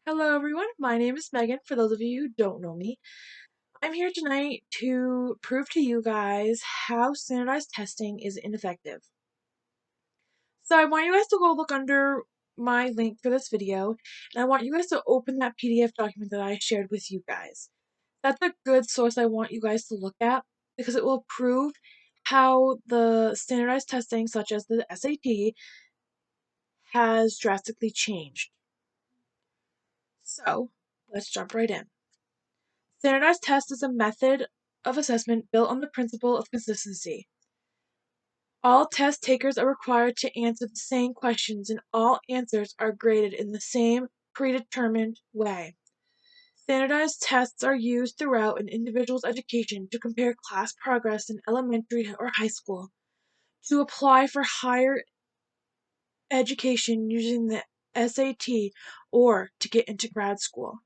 Hello everyone, my name is Megan, for those of you who don't know me. I'm here tonight to prove to you guys how standardized testing is ineffective. So I want you guys to go look under my link for this video, and I want you guys to open that PDF document that I shared with you guys. That's a good source I want you guys to look at, because it will prove how the standardized testing, such as the SAT, has drastically changed. So, let's jump right in. Standardized test is a method of assessment built on the principle of consistency. All test takers are required to answer the same questions, and all answers are graded in the same predetermined way. Standardized tests are used throughout an individual's education to compare class progress in elementary or high school, to apply for higher education using the SAT, or to get into grad school.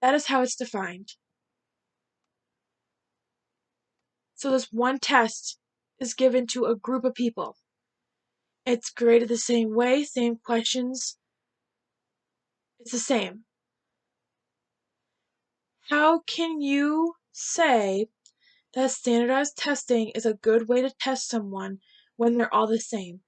That is how it's defined. So this one test is given to a group of people. It's graded the same way, same questions. It's the same. How can you say that standardized testing is a good way to test someone when they're all the same?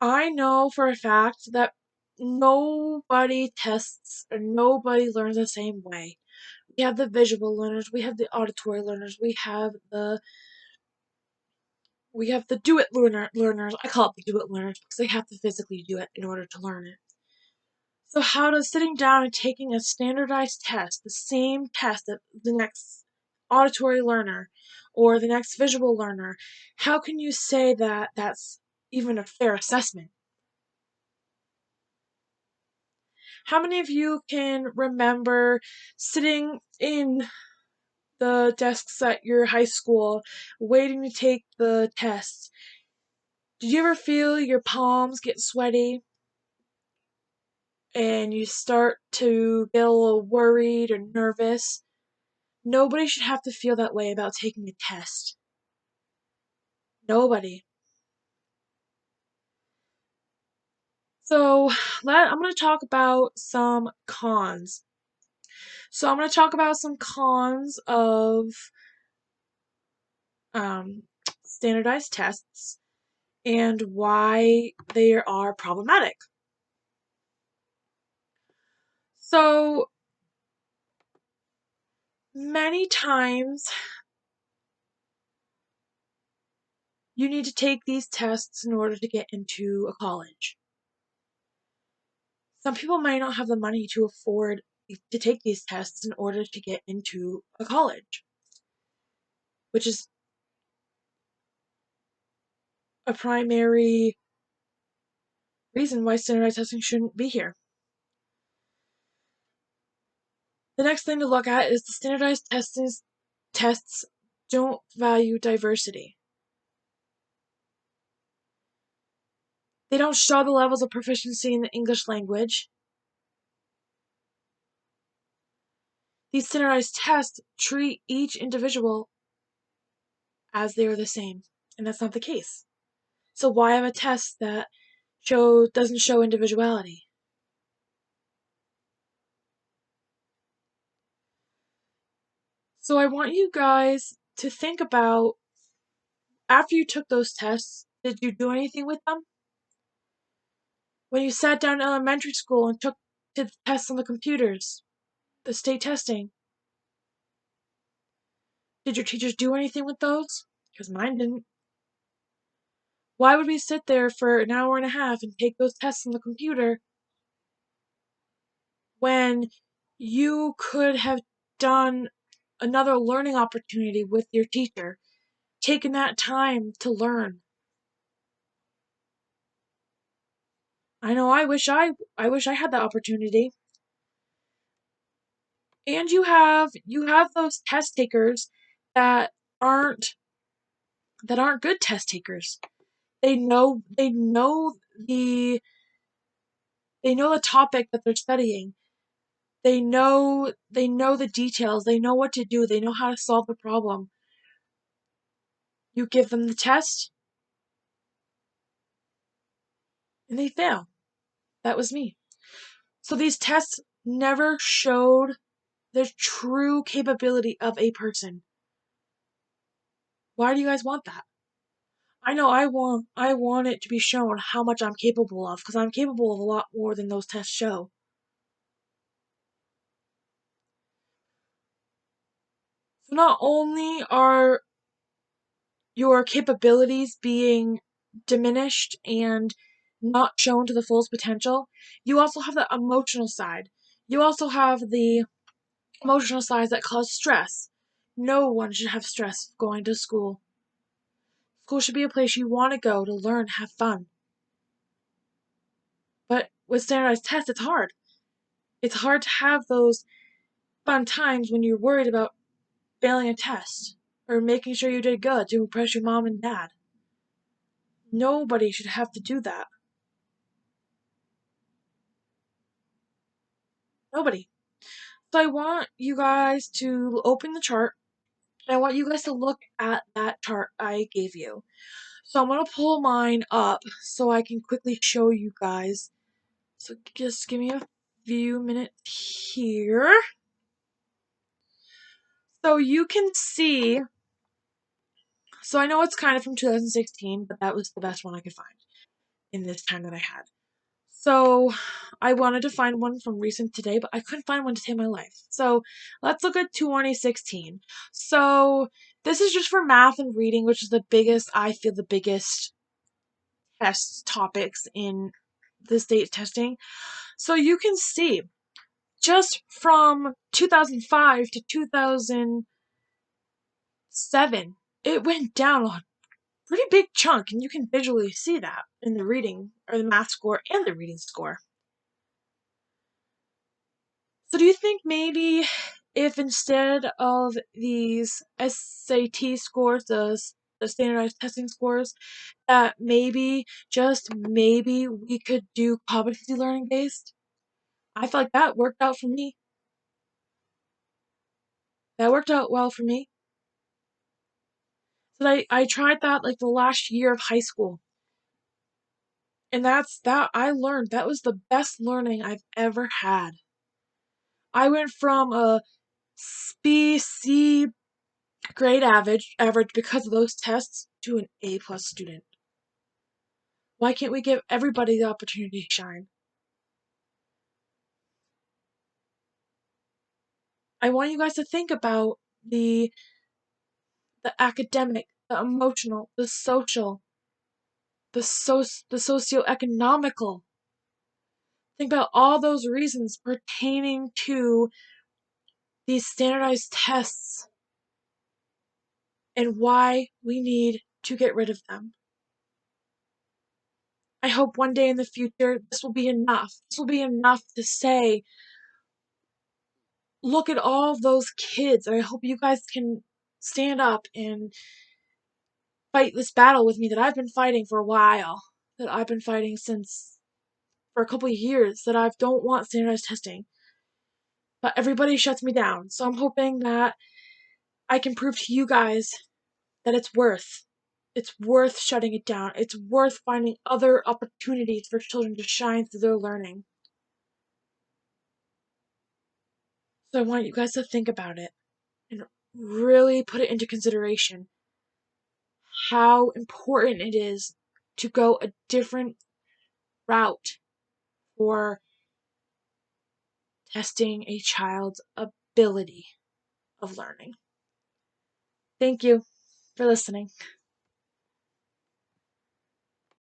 I know for a fact that nobody tests or nobody learns the same way. We have the visual learners, we have the auditory learners, we have the do-it learners. I call it the do-it learners because they have to physically do it in order to learn it. So how does sitting down and taking a standardized test, the same test that the next auditory learner or the next visual learner, how can you say that that's even a fair assessment? How many of you can remember sitting in the desks at your high school waiting to take the test? Did you ever feel your palms get sweaty and you start to get a little worried or nervous? Nobody should have to feel that way about taking a test. Nobody. So, I'm going to talk about some cons. So, I'm going to talk about some cons of standardized tests and why they are problematic. So, many times you need to take these tests in order to get into a college. Some people might not have the money to afford to take these tests in order to get into a college, which is a primary reason why standardized testing shouldn't be here. The next thing to look at is the standardized tests don't value diversity. They don't show the levels of proficiency in the English language. These standardized tests treat each individual as they are the same, and that's not the case. So why have a test that doesn't show individuality? So I want you guys to think about, after you took those tests, did you do anything with them? When you sat down in elementary school and took the tests on the computers, the state testing, did your teachers do anything with those? Because mine didn't. Why would we sit there for an hour and a half and take those tests on the computer when you could have done another learning opportunity with your teacher, taken that time to learn? I know I wish I had that opportunity. And you have those test takers that aren't good test takers. The they know the topic that they're studying. They know the details. They know what to do. They know how to solve the problem. You give them the test, and they fail. That was me. So these tests never showed the true capability of a person. Why do you guys want that? I know I want it to be shown how much I'm capable of, because I'm capable of a lot more than those tests show. So not only are your capabilities being diminished and not shown to the fullest potential, you also have the emotional side. You also have the emotional sides that cause stress. No one should have stress going to school. School should be a place you want to go to learn, have fun. But with standardized tests, it's hard. It's hard to have those fun times when you're worried about failing a test or making sure you did good to impress your mom and dad. Nobody should have to do that. Nobody. So I want you guys to open the chart. And I want you guys to look at that chart I gave you. So I'm going to pull mine up so I can quickly show you guys. So just give me a few minutes here. So you can see, so I know it's kind of from 2016, but that was the best one I could find in this time that I had. So I wanted to find one from recent today, but I couldn't find one to save my life. So let's look at 2016. So this is just for math and reading, which is I feel the biggest test topics in the state testing. So you can see just from 2005 to 2007, it went down a pretty big chunk, and you can visually see that in the reading or the math score and the reading score. So do you think maybe if instead of these SAT scores, the standardized testing scores, that maybe, just maybe, we could do competency learning based? I feel like that worked out for me. That worked out well for me. So I tried that like the last year of high school. And that I learned. That was the best learning I've ever had. I went from a B, C grade average because of those tests to an A+ student. Why can't we give everybody the opportunity to shine? I want you guys to think about the academic, the emotional, the social, the socioeconomical. Think about all those reasons pertaining to these standardized tests and why we need to get rid of them. I hope one day in the future this will be enough. This will be enough to say, look at all those kids. I hope you guys can stand up and fight this battle with me that I've been fighting for a while, that I've been fighting since for a couple of years, that I don't want standardized testing. But everybody shuts me down. So I'm hoping that I can prove to you guys that it's worth shutting it down. It's worth finding other opportunities for children to shine through their learning. So I want you guys to think about it and really put it into consideration how important it is to go a different route for testing a child's ability of learning. Thank you for listening.